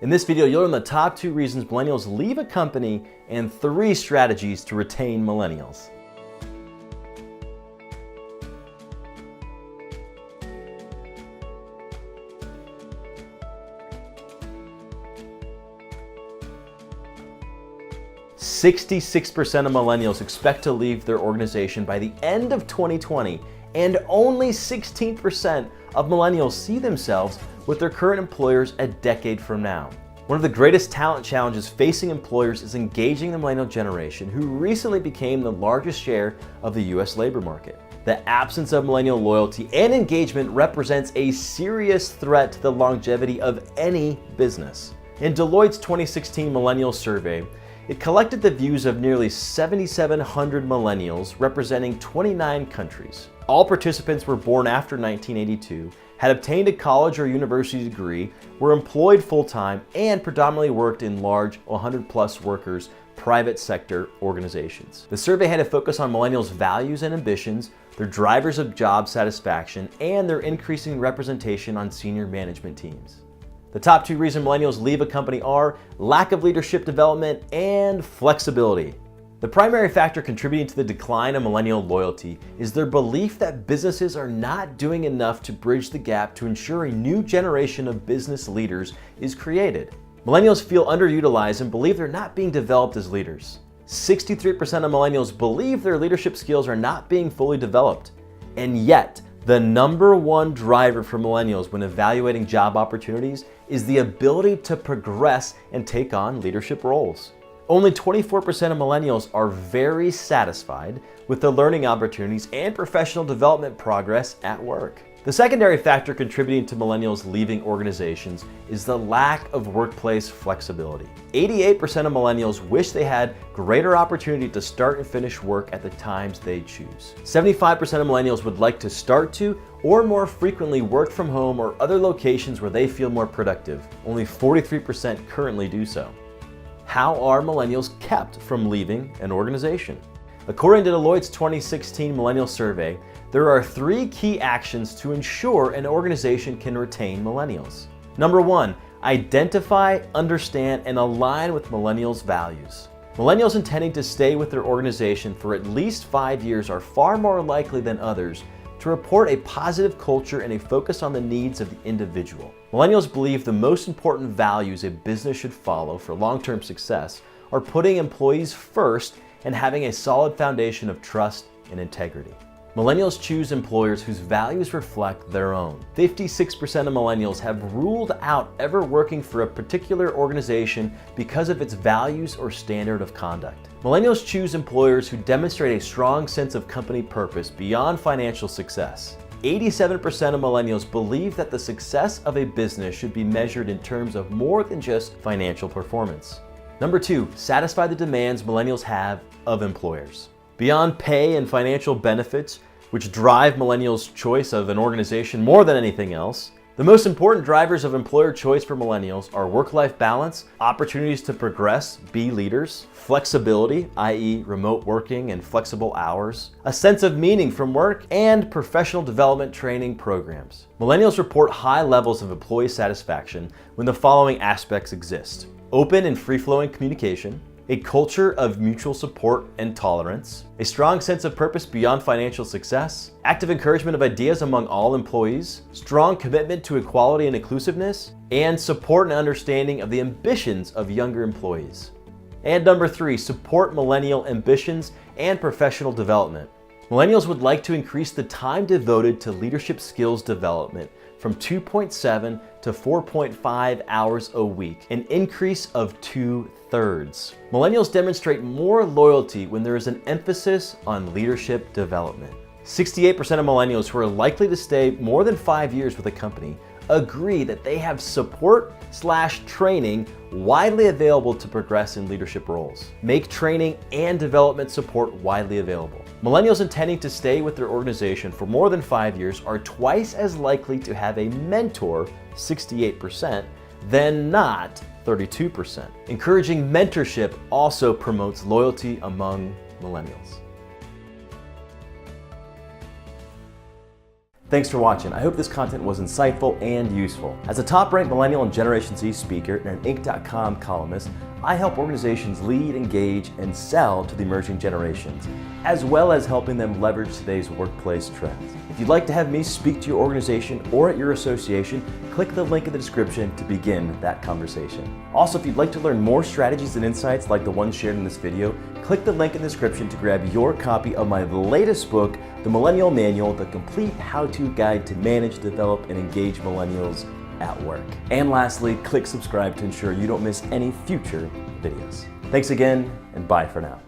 In this video, you'll learn the top 2 reasons millennials leave a company and 3 strategies to retain millennials. "66% of millennials expect to leave their organization by the end of 2020, and only 16% of millennials see themselves with their current employers a decade from now." One of the greatest talent challenges facing employers is engaging the millennial generation, who recently became the largest share of the US labor market. The absence of millennial loyalty and engagement represents a serious threat to the longevity of any business. In Deloitte's 2016 Millennial Survey, it collected the views of nearly 7,700 millennials representing 29 countries. All participants were born after 1982, had obtained a college or university degree, were employed full-time, and predominantly worked in large 100-plus workers private sector organizations. The survey had a focus on millennials' values and ambitions, their drivers of job satisfaction, and their increasing representation on senior management teams. The top 2 reasons millennials leave a company are lack of leadership development and flexibility. The primary factor contributing to the decline of millennial loyalty is their belief that businesses are not doing enough to bridge the gap to ensure a new generation of business leaders is created. Millennials feel underutilized and believe they're not being developed as leaders. 63% of millennials believe their leadership skills are not being fully developed. And yet, the number 1 driver for millennials when evaluating job opportunities is the ability to progress and take on leadership roles. Only 24% of millennials are very satisfied with the learning opportunities and professional development progress at work. The secondary factor contributing to millennials leaving organizations is the lack of workplace flexibility. 88% of millennials wish they had greater opportunity to start and finish work at the times they choose. 75% of millennials would like to start to or more frequently work from home or other locations where they feel more productive. Only 43% currently do so. How are millennials kept from leaving an organization? According to Deloitte's 2016 Millennial Survey, there are 3 key actions to ensure an organization can retain millennials. Number 1, identify, understand, and align with millennials' values. Millennials intending to stay with their organization for at least 5 years are far more likely than others to report a positive culture and a focus on the needs of the individual. Millennials believe the most important values a business should follow for long-term success are putting employees first and having a solid foundation of trust and integrity. Millennials choose employers whose values reflect their own. 56% of millennials have ruled out ever working for a particular organization because of its values or standard of conduct. Millennials choose employers who demonstrate a strong sense of company purpose beyond financial success. 87% of millennials believe that the success of a business should be measured in terms of more than just financial performance. Number 2, satisfy the demands millennials have of employers. Beyond pay and financial benefits, which drive millennials' choice of an organization more than anything else, the most important drivers of employer choice for millennials are work-life balance, opportunities to progress, be leaders, flexibility, i.e. remote working and flexible hours, a sense of meaning from work, and professional development training programs. Millennials report high levels of employee satisfaction when the following aspects exist: open and free-flowing communication, a culture of mutual support and tolerance, a strong sense of purpose beyond financial success, active encouragement of ideas among all employees, strong commitment to equality and inclusiveness, and support and understanding of the ambitions of younger employees. And number 3, support millennial ambitions and professional development. Millennials would like to increase the time devoted to leadership skills development from 2.7 to 4.5 hours a week, an increase of 2/3. Millennials demonstrate more loyalty when there is an emphasis on leadership development. 68% of millennials who are likely to stay more than 5 years with a company agree that they have support/training widely available to progress in leadership roles. Make training and development support widely available. Millennials intending to stay with their organization for more than 5 years are twice as likely to have a mentor, 68%, than not, 32%. Encouraging mentorship also promotes loyalty among millennials. Thanks for watching. I hope this content was insightful and useful. As a top-ranked Millennial and Generation Z speaker and an Inc.com columnist, I help organizations lead, engage, and sell to the emerging generations, as well as helping them leverage today's workplace trends. If you'd like to have me speak to your organization or at your association, click the link in the description to begin that conversation. Also, if you'd like to learn more strategies and insights like the ones shared in this video, click the link in the description to grab your copy of my latest book, The Millennial Manual, the complete how-to guide to manage, develop, and engage millennials at work. And lastly, click subscribe to ensure you don't miss any future videos. Thanks again, and bye for now.